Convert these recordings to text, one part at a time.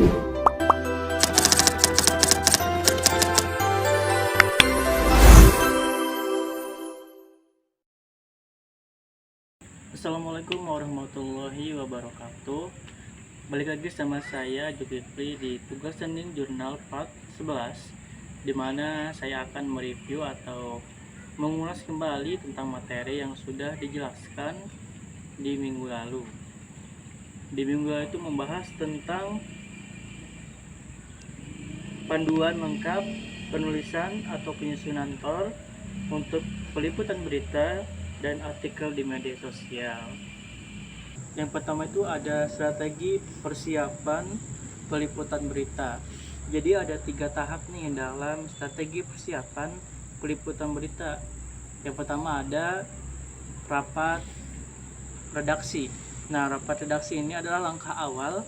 Assalamualaikum warahmatullahi wabarakatuh. Balik lagi sama saya Zulkifli di Tugas Senin Jurnal Part 11, di mana saya akan mereview atau mengulas kembali tentang materi yang sudah dijelaskan di minggu lalu. Di minggu lalu itu membahas tentang panduan lengkap penulisan atau penyusunan TOR untuk peliputan berita dan artikel di media sosial. Yang pertama itu ada strategi persiapan peliputan berita. Jadi ada 3 tahap nih dalam strategi persiapan peliputan berita. Yang pertama ada rapat redaksi. Nah, rapat redaksi ini adalah langkah awal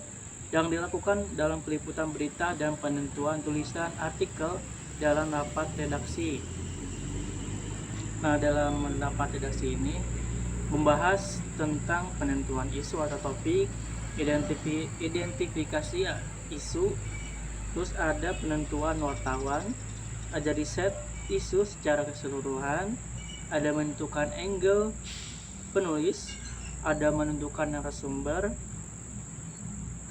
yang dilakukan dalam peliputan berita dan penentuan tulisan artikel dalam rapat redaksi. Nah, dalam rapat redaksi ini membahas tentang penentuan isu atau topik, identifikasi isu, terus ada penentuan wartawan, ada riset isu secara keseluruhan, ada menentukan angle penulis, ada menentukan narasumber,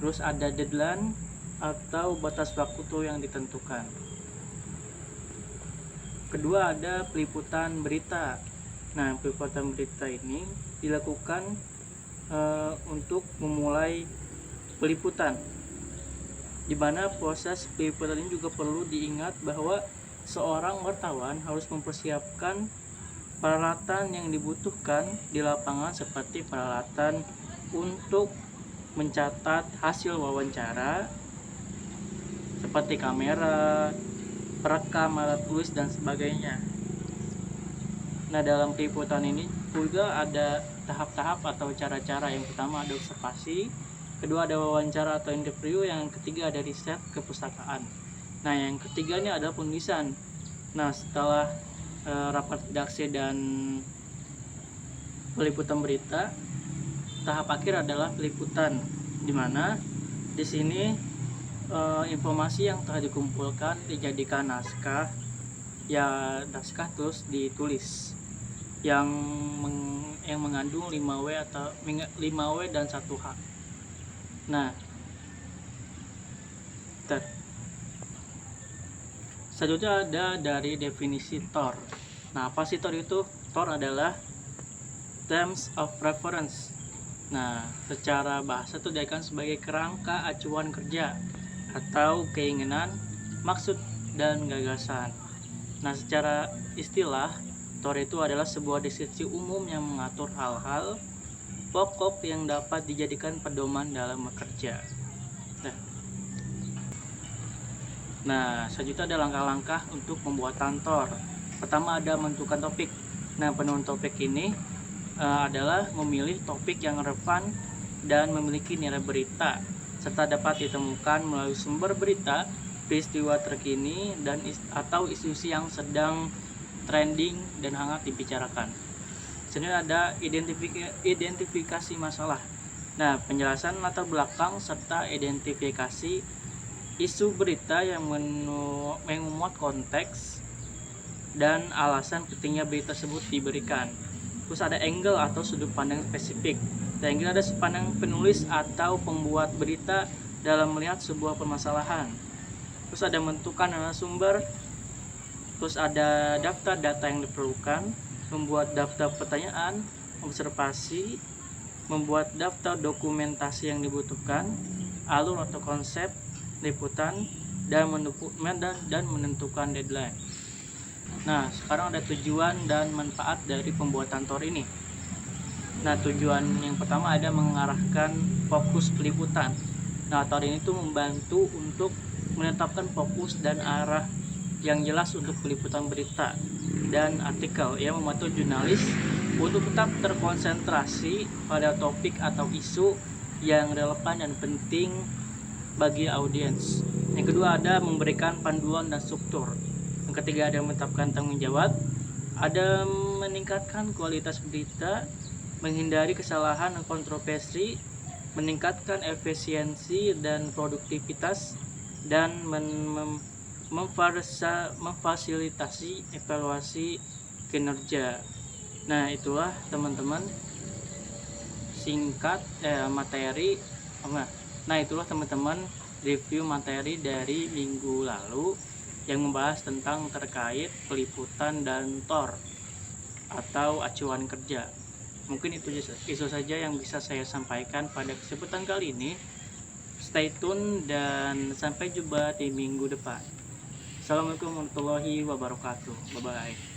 terus ada deadline atau batas waktu yang ditentukan. Kedua ada peliputan berita. Nah, peliputan berita ini dilakukan untuk memulai peliputan, di mana proses peliputan ini juga perlu diingat bahwa seorang wartawan harus mempersiapkan peralatan yang dibutuhkan di lapangan seperti peralatan untuk mencatat hasil wawancara seperti kamera, perekam, alat tulis dan sebagainya. Nah, dalam peliputan ini juga ada tahap-tahap atau cara-cara. Yang pertama ada observasi, kedua ada wawancara atau interview, yang ketiga ada riset kepustakaan. Nah, yang ketiga ini adalah penulisan. Nah, setelah rapat redaksi dan peliputan berita, tahap akhir adalah peliputan, di mana di sini informasi yang telah dikumpulkan dijadikan naskah, terus ditulis yang mengandung 5W atau 5W dan 1H. Nah, selanjutnya ada dari definisi TOR. Nah, apa sih TOR itu? TOR adalah Terms of Reference. Nah, secara bahasa itu diartikan sebagai kerangka acuan kerja atau keinginan, maksud, dan gagasan. Nah, secara istilah, TOR itu adalah sebuah deskripsi umum yang mengatur hal-hal pokok yang dapat dijadikan pedoman dalam bekerja. Nah, selanjutnya ada langkah-langkah untuk pembuatan TOR. Pertama ada menentukan topik. Nah, penentuan topik ini adalah memilih topik yang relevan dan memiliki nilai berita, serta dapat ditemukan melalui sumber berita, peristiwa terkini, dan atau isu-isu yang sedang trending dan hangat dibicarakan. Selanjutnya ada identifikasi masalah. Nah, penjelasan latar belakang serta identifikasi isu berita yang memuat konteks dan alasan pentingnya berita tersebut diberikan. Terus ada angle atau sudut pandang spesifik. Angle ada sudut pandang penulis atau pembuat berita dalam melihat sebuah permasalahan. Terus ada menentukan narasumber. Terus ada daftar data yang diperlukan, membuat daftar pertanyaan, observasi, membuat daftar dokumentasi yang dibutuhkan, alur atau konsep liputan, dan menentukan deadline. Nah, sekarang ada tujuan dan manfaat dari pembuatan TOR ini. Nah, tujuan yang pertama ada mengarahkan fokus peliputan. Nah, TOR ini tuh membantu untuk menetapkan fokus dan arah yang jelas untuk peliputan berita dan artikel, yang membantu jurnalis untuk tetap terkonsentrasi pada topik atau isu yang relevan dan penting bagi audiens. Yang kedua ada memberikan panduan dan struktur. Yang ketiga ada menetapkan tanggung jawab, ada meningkatkan kualitas berita, menghindari kesalahan dan kontroversi, meningkatkan efisiensi dan produktivitas, dan memfasilitasi evaluasi kinerja. Nah, itulah teman-teman singkat materi. Nah, itulah teman-teman review materi dari minggu lalu yang membahas tentang terkait peliputan dan TOR atau acuan kerja. Mungkin itu saja yang bisa saya sampaikan pada kesempatan kali ini. Stay tune dan sampai jumpa di minggu depan. Assalamualaikum warahmatullahi wabarakatuh. Bye bye.